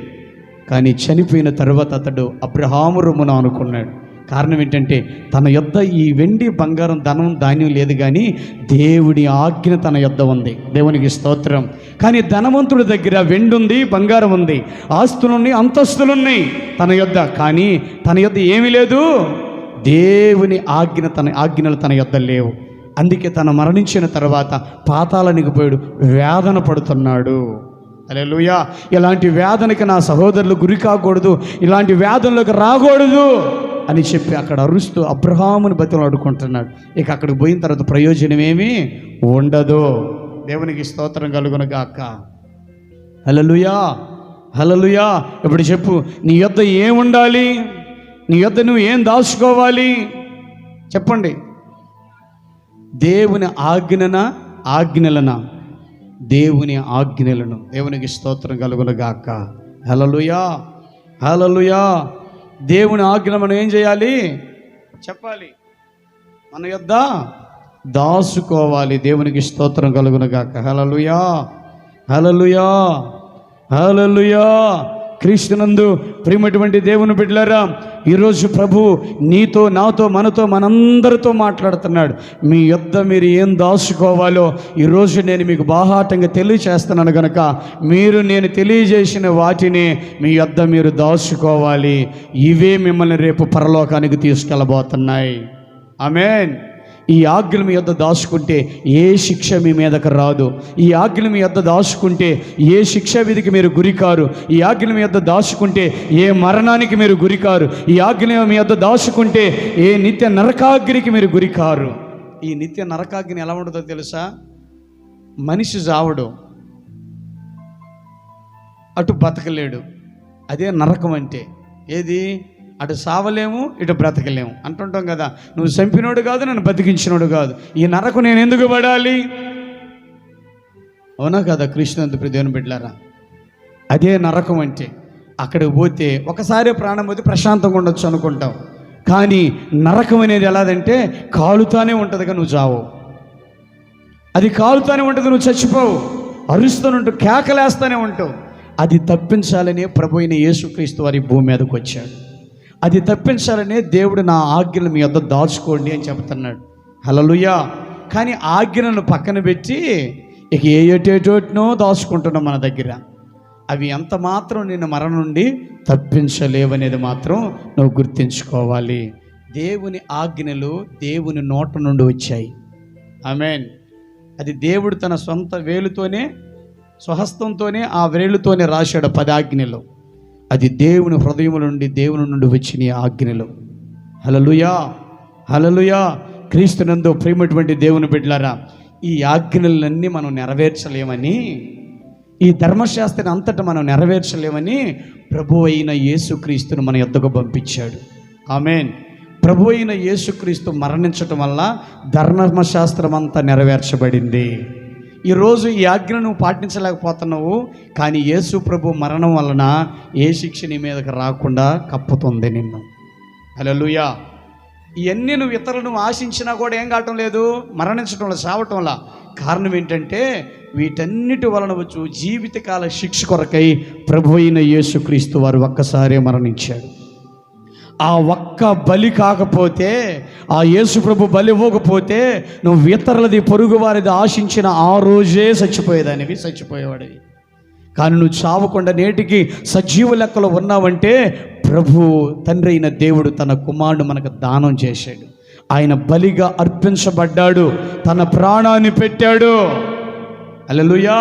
[SPEAKER 1] కానీ చనిపోయిన తర్వాత అతడు అబ్రహాము రొమ్మున అనుకున్నాడు. కారణం ఏంటంటే తన యొద్ద ఈ వెండి, బంగారం, ధనం, ధాన్యం లేదు, కానీ దేవుడి ఆజ్ఞ తన యొద్ద ఉంది. దేవునికి స్తోత్రం. కానీ ధనవంతుడి దగ్గర వెండి ఉంది, బంగారం ఉంది, ఆస్తులున్నాయి, అంతస్తులున్నాయి తన యొద్ద. కానీ తన యొద్ద ఏమీ లేదు. దేవుని ఆజ్ఞలు తన యొద్ద లేవు. అందుకే తను మరణించిన తర్వాత పాతాళానికి పోయాడు, వేదన పడుతున్నాడు. హల్లెలూయా. ఇలాంటి వేదనకి నా సహోదరులు గురి కాకూడదు, ఇలాంటి వేదనలకు రాకూడదు అని చెప్పి అక్కడ అరుస్తూ అబ్రహాముని బతిమలాడుకుంటున్నాడు. ఇక అక్కడికి పోయిన తర్వాత ప్రయోజనం ఏమీ ఉండదు. దేవునికి స్తోత్రం కలుగును గాక. హల్లెలూయా. హల్లెలూయా. ఇప్పుడు చెప్పు, నీ యొద్ద ఏముండాలి? నీ యొద్ద నువ్వు ఏం దాచుకోవాలి? చెప్పండి. దేవుని ఆజ్ఞలనా? దేవుని ఆజ్ఞలను. దేవునికి స్తోత్రం కలుగునుగాక. హల్లెలూయా, హల్లెలూయా. దేవుని ఆజ్ఞ మనం ఏం చేయాలి? చెప్పాలి. మన యొద్ద దాచుకోవాలి. దేవునికి స్తోత్రం కలుగునుగాక. హల్లెలూయా, హల్లెలూయా, హల్లెలూయా. క్రీస్తునందు ప్రియమైనటువంటి దేవుని బిడ్డలారా, ఈరోజు ప్రభు నీతో, నాతో, మనతో, మనందరితో మాట్లాడుతున్నాడు. మీ యొద్ద మీరు ఏం దాచుకోవాలో ఈరోజు నేను మీకు బాహాటంగా తెలియచేస్తున్నాను కనుక మీరు నేను తెలియజేసిన వాటిని మీ యొద్ద మీరు దాచుకోవాలి. ఇవే మిమ్మల్ని రేపు పరలోకానికి తీసుకెళ్ళబోతున్నాయి. ఆమేన్. ఈ ఆజ్ఞలు మీ యొద్ద దాచుకుంటే ఏ శిక్ష మీ మీదకు రాదు. ఈ ఆజ్ఞలు మీ యొద్ద దాచుకుంటే ఏ శిక్ష విధికి మీరు గురికారు. ఈ ఆజ్ఞలు మీ యొద్ద దాచుకుంటే ఏ మరణానికి మీరు గురికారు. ఈ ఆజ్ఞలు మీ యొద్ద దాచుకుంటే ఏ నిత్య నరకాగ్నికి మీరు గురికారు. ఈ నిత్య నరకాగ్ని ఎలా ఉంటుందో తెలుసా? మనిషి చావడు, అటు బతకలేడు. అదే నరకం అంటే. ఏది? అటు సావలేము, ఇటు బ్రతకలేము అంటుంటాం కదా. నువ్వు చంపినోడు కాదు, నన్ను బతికించినోడు కాదు, ఈ నరకు నేను ఎందుకు పడాలి? అవునా కదా? కృష్ణందు దేవుని బిడ్డలారా, అదే నరకం అంటే. అక్కడికి పోతే ఒకసారి ప్రాణం పోతే ప్రశాంతంగా ఉండొచ్చు అనుకుంటావు, కానీ నరకం అనేది ఎలాదంటే కాలుతానే ఉంటుంది. నువ్వు చావు, అది కాలుతానే ఉంటుంది, నువ్వు చచ్చిపోవు, అరుస్తూనే ఉంటావు, కేకలేస్తూనే ఉంటావు. అది తప్పించాలనే ప్రభు అయిన యేసుక్రీస్తు వారి భూమి మీదకి వచ్చాడు. అది తప్పించాలనే దేవుడు నా ఆజ్ఞలు మీ వద్ద దాచుకోండి అని చెప్తున్నాడు. హల్లెలూయా. కానీ ఆజ్ఞలను పక్కన పెట్టి ఇక ఏటేటోటినో దాచుకుంటున్నాం మన దగ్గర. అవి ఎంత మాత్రం నిన్ను మరణం నుండి తప్పించలేవనేది మాత్రం నువ్వు గుర్తించుకోవాలి. దేవుని ఆజ్ఞలు దేవుని నోట నుండి వచ్చాయి. ఆమేన్. అది దేవుడు తన సొంత వేలుతోనే, స్వహస్తంతోనే, ఆ వేలుతోనే రాశాడు 10 ఆజ్ఞలు. అది దేవుని హృదయం నుండి, దేవుని నుండి వచ్చిన ఆజ్ఞలు. హల్లెలూయా, హల్లెలూయా. క్రీస్తునందు ప్రియమైనటువంటి దేవుని బిడ్డలారా, ఈ ఆజ్ఞలన్నీ మనం నెరవేర్చలేమని, ఈ ధర్మశాస్త్రాన్ని అంతటా మనం నెరవేర్చలేమని ప్రభు అయిన యేసుక్రీస్తును మన యొద్దకు పంపించాడు. ఆమేన్. ప్రభు అయిన యేసుక్రీస్తు మరణించటం వల్ల ధర్మశాస్త్రం అంతా నెరవేర్చబడింది. ఈరోజు ఈ ఆజ్ఞను నువ్వు పాటించలేకపోతున్నావు, కానీ యేసు ప్రభు మరణం వలన ఏ శిక్ష నీ మీదకి రాకుండా కప్పుతుంది నిన్ను. హల్లెలూయా. ఇవన్నీ నువ్వు ఇతరులను ఆశించినా కూడా ఏం కావటం లేదు, మరణించడంలో, చావటంలా. కారణం ఏంటంటే వీటన్నిటి వలన వచ్చు జీవితకాల శిక్ష కొరకై ప్రభు అయిన యేసుక్రీస్తు వారు ఒక్కసారే మరణించాడు. ఆ ఒక్క బలి కాకపోతే, ఆ యేసు ప్రభు బలి ఇవ్వకపోతే నువ్వు ఇతరులది, పొరుగు వారిది ఆశించిన ఆ రోజే చచ్చిపోయేవాడివి. కానీ నువ్వు చావకుండా నేటికి సజీవ లెక్కలో ఉన్నావంటే ప్రభు తండ్రి అయిన దేవుడు తన కుమారుడు మనకు దానం చేశాడు. ఆయన బలిగా అర్పించబడ్డాడు, తన ప్రాణాన్ని పెట్టాడు. హల్లెలూయా.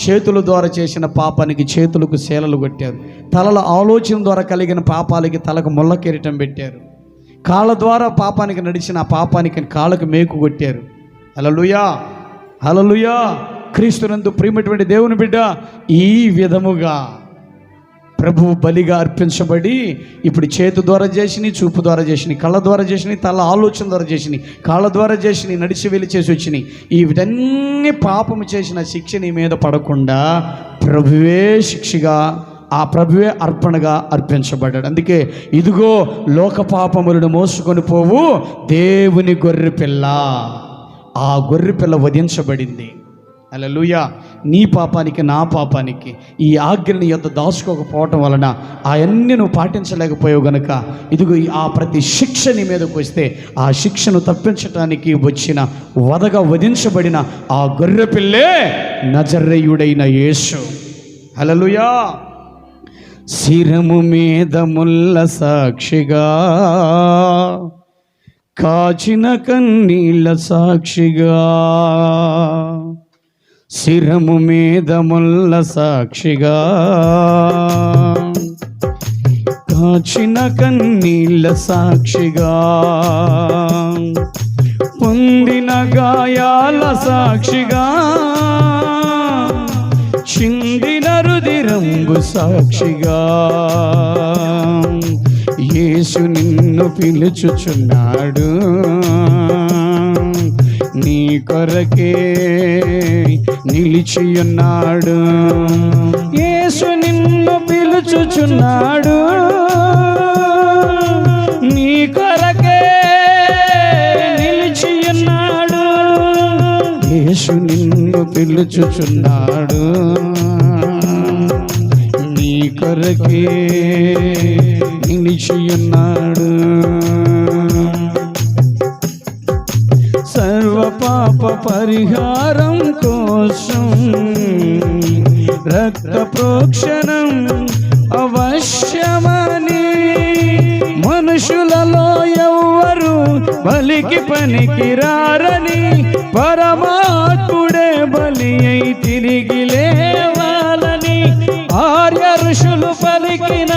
[SPEAKER 1] చేతుల ద్వారా చేసిన పాపానికి చేతులకు శీలలు కొట్టారు, తలల ఆలోచన ద్వారా కలిగిన పాపాలకి తలకు ముళ్ళ కిరీటం పెట్టారు, కాళ్ళ ద్వారా పాపానికి నడిచిన ఆ పాపానికి కాళ్ళకు మేకు కొట్టారు. హల్లెలూయా, హల్లెలూయా. క్రీస్తునందు ప్రియమైనటువంటి దేవుని బిడ్డ, ఈ విధముగా ప్రభు బలిగా అర్పించబడి ఇప్పుడు చేతు ద్వారా చేసినాయి, చూపు ద్వారా చేసినాయి, కళ్ళ ద్వారా చేసినాయి, తల ఆలోచన ద్వారా చేసినాయి, కాళ్ళ ద్వారా చేసినాయి, నడిచి వెళ్ళి చేసి వచ్చినాయి. ఈ వీటన్ని పాపము చేసిన శిక్ష నీ మీద పడకుండా ప్రభువే శిక్షగా, ఆ ప్రభువే అర్పణగా అర్పించబడ్డాడు. అందుకే ఇదిగో లోక పాపములను మోసుకొని పోవు దేవుని గొర్రెపిల్ల. ఆ గొర్రెపిల్ల వధించబడింది. హల్లెలూయా. నీ పాపానికి, నా పాపానికి ఈ ఆజ్ఞని యొద్ద దాచుకోకపోవటం వలన అవన్నీ నువ్వు పాటించలేకపోయావు గనుక ఇదిగో ఆ ప్రతి శిక్ష నీ మీదకు వస్తే ఆ శిక్షను తప్పించటానికి వచ్చిన, వధగా వధించబడిన ఆ గొర్రెపిల్లే నజరేయుడైన యేసు. హల్లెలూయా. శిరము మీద ముల్ల సాక్షిగా, కాచిన కన్నీళ్ళ సాక్షిగా, శిరము మీద ముల్ల సాక్షిగా, కాచిన కన్నీళ్ళ సాక్షిగా, పొందిన గాయాల సాక్షిగా, చిందిన రుధిరం రుధిరంబు సాక్షిగా యేసు నిన్ను పిలుచుచున్నాడు, నీ కొరకే నిలిచియున్నాడు. యేసు నిన్ను పిలుచుచున్నాడు, నీ కొరకే నిలిచియున్నాడు. యేసు నిన్ను పిలుచుచున్నాడు, నీ కొరకే నిలిచియున్నాడు. సర్వ పాప పరిహారం కోసం రక్త ప్రోక్షణం అవశ్యమని మనుషులలో ఎవ్వరు బలికి పనికిరారని పరమాత్ముడే బలి అయి తిరిగి లేవాలని ఆర్య ఋషులు పలికిన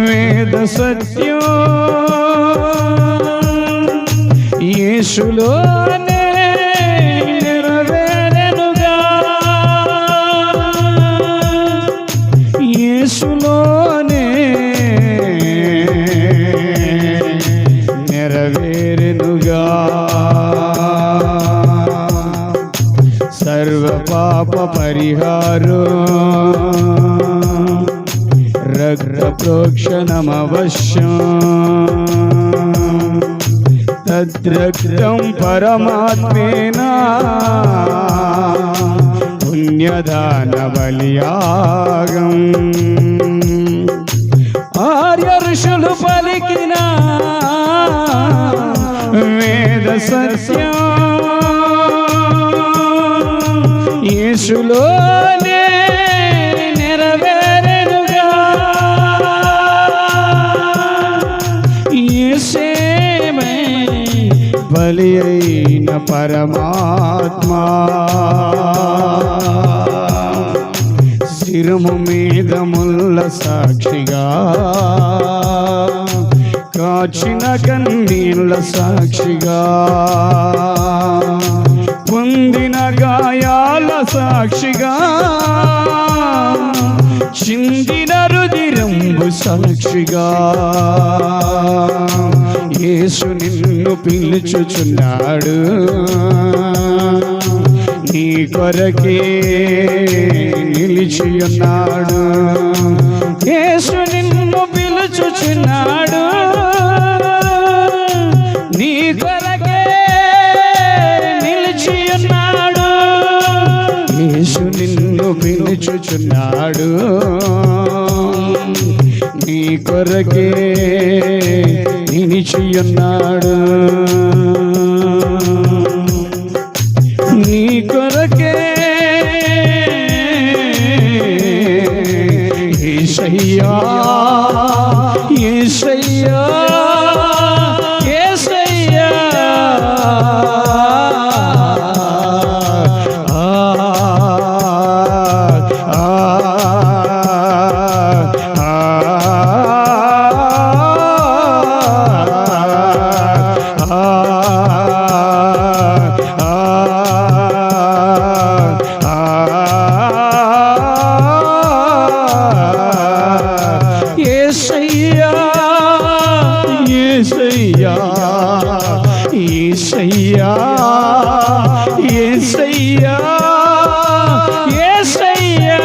[SPEAKER 1] వేద సత్యం యేసులోనే నెరవేరెనుగా, యేసులోనే నెరవేరెనుగా. సర్వ పాప పరిహారం రక్త ప్రోక్షణమవశ్యం, తద్రక్తం పరమాత్మేనా పుణ్యదాన బలియాగం. ఆర్య ఋషులు పలికిన వేద సత్యం యేసులోనే నెరవేరెనుగా. యేసే బలి అయిన పరమాత్మా, శిరము మీద ముల్ల సాక్షిగా కాచిన కన్నీళ్ళ సాక్షిగా పొందిన గాయాల సాక్షిగా చిందిన రుధిరంబు సాక్షిగా యేసు నిన్ను పిలుచుచున్నాడు, నీ కొరకే నిలిచియున్నాడు. యేసు నిన్ను పిలుచుచున్నాడు, నీ కొరకే నిలిచియున్నాడు. యేసు నిన్ను పిలుచుచున్నాడు, నీ కొరకే నిలిచియున్నాడు. నీ కొరకే యేసయ్యా, యేసయ్యా, యేసయ్యా. యేసయ్యా, యేసయ్యా, యేసయ్యా, యేసయ్యా, యేసయ్యా.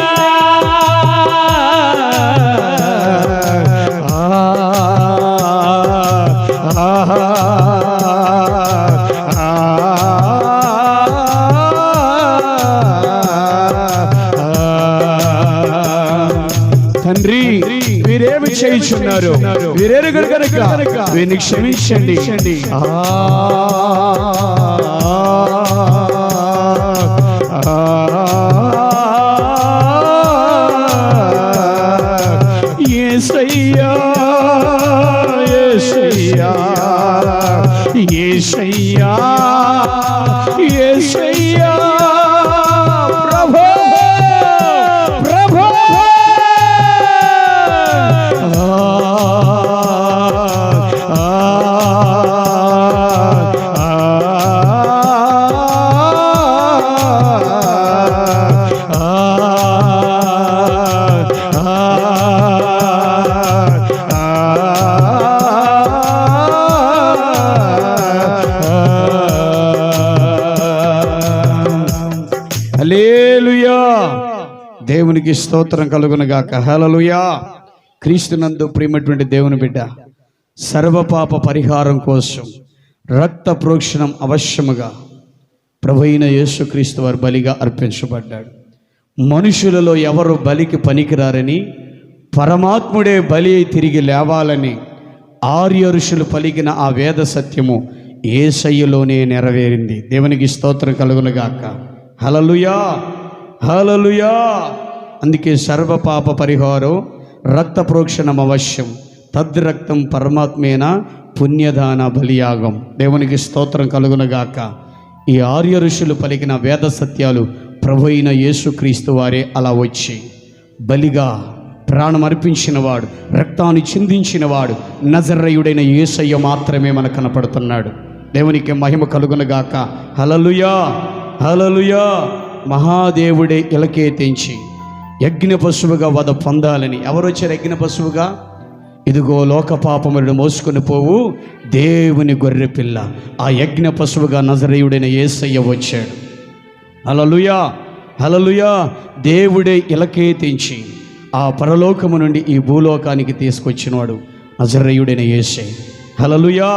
[SPEAKER 1] తండ్రి, వీరేమి చేయుచున్నారు, వీరెరుగరు కనుక వీరిని క్షమించండి. యేసయ్యా, యేసయ్యా, యేసయ్యా, యేసయ్యా. ప్రభు, ప్రభు. దేవునికి స్తోత్రం కలుగునుగాక. హల్లెలూయా. క్రీస్తునందు ప్రియమైనటువంటి దేవుని బిడ్డ, సర్వపాప పరిహారం కోసం రక్త ప్రోక్షణం అవశ్యముగా ప్రభువైన యేసుక్రీస్తు వారు బలిగా అర్పించబడ్డాడు. మనుషులలో ఎవరు బలికి పనికిరారని, పరమాత్ముడే బలి తిరిగి లేవాలని ఆర్య ఋషులు పలికిన ఆ వేద సత్యము యేసయ్యలోనే నెరవేరింది. దేవునికి స్తోత్రం కలుగునుగాక. హల్లెలూయా, హల్లెలూయా. అందుకే సర్వపాప పరిహారం రక్త ప్రోక్షణం అవశ్యం, తద్రక్తం పరమాత్మేన పుణ్యదాన బలియాగం. దేవునికి స్తోత్రం కలుగునుగాక. ఈ ఆర్య ఋషులు పలికిన వేద సత్యాలు ప్రభు అయిన యేసుక్రీస్తు వారే అలా వచ్చి బలిగా ప్రాణం అర్పించినవాడు, రక్తాన్ని చిందించినవాడు నజరేయుడైన యేసయ్య మాత్రమే మనకు కనపడుతున్నాడు. దేవునికి మహిమ కలుగునుగాక. హల్లెలూయా, హల్లెలూయా. మహాదేవుడే ఇలకే తెంచి యజ్ఞ పశువుగా వధ పొందాలని ఎవరు వచ్చారు? యజ్ఞ పశువుగా, ఇదిగో లోక పాపములను మోసుకొని పోవు దేవుని గొర్రె పిల్ల, ఆ యజ్ఞ పశువుగా నజరేయుడైన యేసయ్య వచ్చాడు. హల్లెలూయా, హల్లెలూయా. దేవుడే ఇలకే తెంచి ఆ పరలోకము నుండి ఈ భూలోకానికి తీసుకొచ్చినవాడు నజరేయుడైన యేసయ్య. హల్లెలూయా.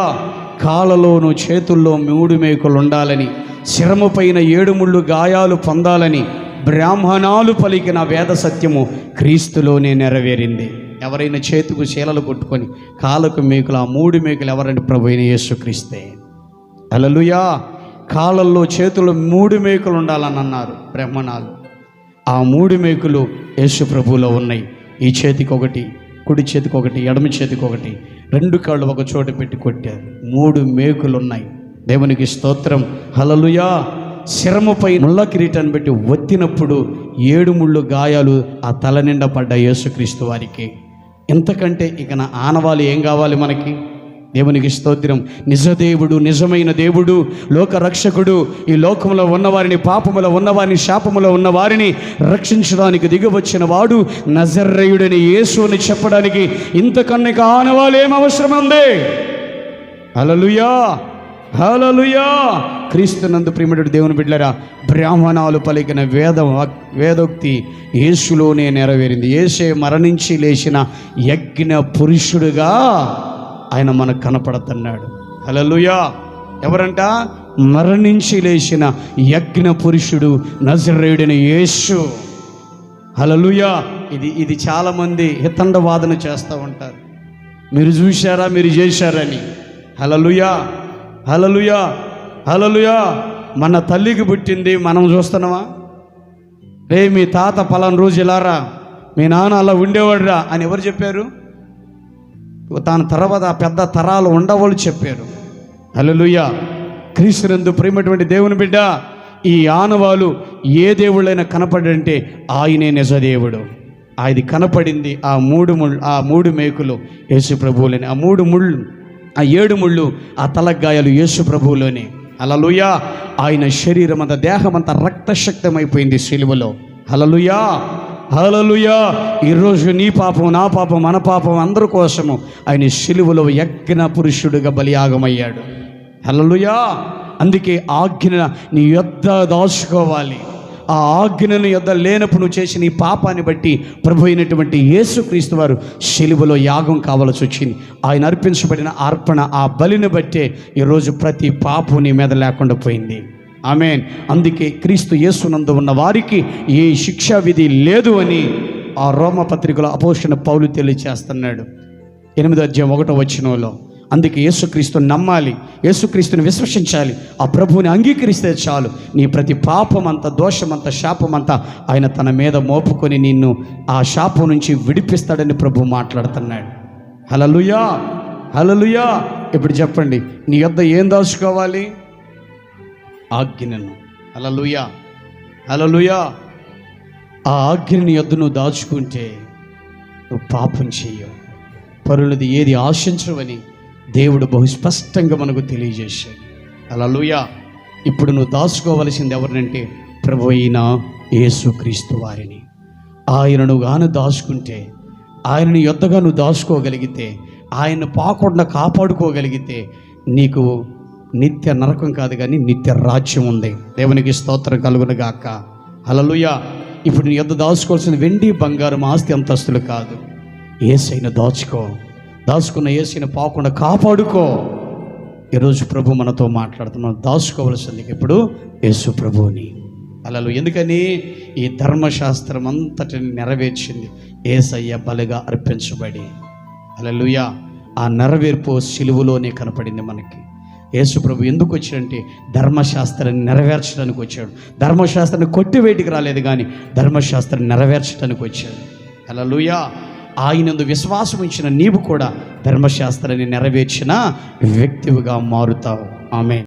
[SPEAKER 1] కాళ్ళలోను చేతుల్లో 3 మేకులు ఉండాలని, శిరము పైన 7 ముళ్ళు గాయాలు పొందాలని బ్రాహ్మణాలు పలికిన వేద సత్యము క్రీస్తులోనే నెరవేరింది. ఎవరైనా చేతుకు శీలలు కొట్టుకొని కాళ్ళకు మేకులు, ఆ 3 మేకులు ఎవరంటే ప్రభువైన యేసుక్రీస్తే. హల్లెలూయా. కాళ్ళల్లో చేతులు 3 మేకులు ఉండాలని అన్నారు బ్రాహ్మణాలు. ఆ 3 మేకులు యేసు ప్రభువులో ఉన్నాయి. ఈ చేతికి ఒకటి, కుడి చేతికి ఒకటి, ఎడమ చేతికి ఒకటి, 2 కాళ్ళు ఒక చోట పెట్టి కొట్టారు. 3 మేకులు ఉన్నాయి. దేవునికి స్తోత్రం. హల్లెలూయా. శిరముపై ముళ్ళ కిరీటాన్ని పెట్టి ఒత్తినప్పుడు 7 ముళ్ళు గాయాలు ఆ తల నిండా పడ్డ యేసుక్రీస్తు వారికి. ఇంతకంటే ఇక నా ఆనవాళ్ళు ఏం కావాలి మనకి? దేవునికి స్తోత్రం. నిజదేవుడు, నిజమైన దేవుడు, లోక రక్షకుడు, ఈ లోకంలో ఉన్నవారిని, పాపములో ఉన్నవారిని, శాపములో ఉన్నవారిని రక్షించడానికి దిగివచ్చిన వాడు నజరేయుడైన యేసు అని చెప్పడానికి ఇంతకన్నా ఆనవాళ్ళు ఏం అవసరం ఉంది? హల్లెలూయా, హల్లెలూయా. క్రీస్తునందు ప్రియమైన దేవుని బిడ్డలారా, బ్రాహ్మణాలు పలికిన వేదోక్తి యేసులోనే నెరవేరింది. యేసే మరణించి లేచిన యజ్ఞ పురుషుడుగా ఆయన మనకు కనపడుతున్నాడు. హల్లెలూయా. ఎవరంట? మరణించి లేచిన యజ్ఞ పురుషుడు నజరేయుడైన యేసు. హల్లెలూయా. ఇది చాలామంది హితండవాదన చేస్తూ ఉంటారు. మీరు చూశారా, మీరు చేశారని. హల్లెలూయా, హల్లెలూయా, హల్లెలూయా. మన తల్లికి పుట్టింది మనం చూస్తున్నామా? రే మీ తాత పలానా రోజు ఇలారా, మీ నాన్న అలా ఉండేవాడురా అని ఎవరు చెప్పారు? తాను తర్వాత పెద్ద తరాలు ఉండవాళ్ళు చెప్పారు. హల్లెలూయా. క్రీస్తునందు ప్రియమైనటువంటి దేవుని బిడ్డ, ఈ ఆనవాలు ఏ దేవుళ్ళైనా కనపడంటే ఆయనే నిజదేవుడు. అది కనపడింది ఆ 3 మేకులు యేసు ప్రభువులోనే. ఆ 3 ముళ్ళు, ఆ 7 ముళ్ళు ఆ తలగాయాలు యేసు ప్రభువులోనే. హల్లెలూయా. ఆయన శరీరం అంతా, దేహం అంతా రక్తశక్తమైపోయింది సిలువలో. హల్లెలూయా, హల్లెలూయా. ఈరోజు నీ పాపం, నా పాపం, మన పాపం అందరి కోసము ఆయన సిలువలో యజ్ఞ పురుషుడుగా బలియాగమయ్యాడు. హల్లెలూయా. అందుకే ఆజ్ఞ నీ యొద్ద దాచుకోవాలి. ఆ ఆజ్ఞను యొద్ద లేనప్పుడు నువ్వు చేసిన ఈ పాపాన్ని బట్టి ప్రభు అయినటువంటి యేసుక్రీస్తు వారు సిలువలో యాగం కావాల్సి వచ్చింది. ఆయన అర్పించబడిన అర్పణ, ఆ బలిని బట్టే ఈరోజు ప్రతి పాపం నీ మీద లేకుండా పోయింది. ఆమేన్. అందుకే క్రీస్తు యేసునందు ఉన్న వారికి ఏ శిక్షా విధి లేదు అని ఆ రోమపత్రికలో అపోస్తలుడైన పౌలు తెలియచేస్తున్నాడు 8వ అధ్యాయం 1వ వచనంలో. అందుకే యేసుక్రీస్తుని నమ్మాలి, యేసుక్రీస్తుని విశ్వసించాలి. ఆ ప్రభువుని అంగీకరిస్తే చాలు, నీ ప్రతి పాపమంతా, దోషమంతా, శాపమంతా ఆయన తన మీద మోపుకొని నిన్ను ఆ శాపం నుంచి విడిపిస్తాడని ప్రభు మాట్లాడుతున్నాడు. హల్లెలూయా, హల్లెలూయా. ఇప్పుడు చెప్పండి, నీ యొద్ద ఏం దాచుకోవాలి? ఆజ్ఞను. హల్లెలూయా, హల్లెలూయా. ఆ ఆజ్ఞని యొద్ద నువ్వు దాచుకుంటే నువ్వు పాపం చెయ్యవు, పరులది ఏది ఆశించవని దేవుడు బహు స్పష్టంగా మనకు తెలియజేశాడు. హల్లెలూయా. ఇప్పుడు నువ్వు దాచుకోవలసింది ఎవరినంటే ప్రభు అయిన యేసుక్రీస్తు వారిని. ఆయనను గాను దాచుకుంటే, ఆయనని యొద్దగా నువ్వు దాచుకోగలిగితే, ఆయన పాకుండా కాపాడుకోగలిగితే నీకు నిత్య నరకం కాదు కానీ నిత్య రాజ్యం ఉంది. దేవునికి స్తోత్రం కలుగునుగాక. హల్లెలూయా. ఇప్పుడు నీ యొద్ద దాచుకోవాల్సిన వెండి బంగారం ఆస్తి అంతస్తులు కాదు. యేసయ్యను దాచుకున్న యేసయ్యను పోకుండా కాపాడుకో. ఈరోజు ప్రభు మనతో మాట్లాడుతున్నాం. దాచుకోవలసింది ఇప్పుడు యేసు ప్రభువుని. అలా ఎందుకని ఈ ధర్మశాస్త్రం అంతటిని నెరవేర్చింది యేసయ్య బలిగా అర్పించబడి. హల్లెలూయా. ఆ నెరవేర్పు సిలువలోనే కనపడింది మనకి. యేసు ప్రభు ఎందుకు వచ్చాడంటే ధర్మశాస్త్రాన్ని నెరవేర్చడానికి వచ్చాడు. ధర్మశాస్త్రాన్ని కొట్టివేటికి రాలేదు, కానీ ధర్మశాస్త్రాన్ని నెరవేర్చడానికి వచ్చాడు. హల్లెలూయా. ఆయనందు విశ్వాసం ఉంచిన నీవు కూడా ధర్మశాస్త్రాన్ని నెరవేర్చిన వ్యక్తివిగా మారుతావు. ఆమేన్.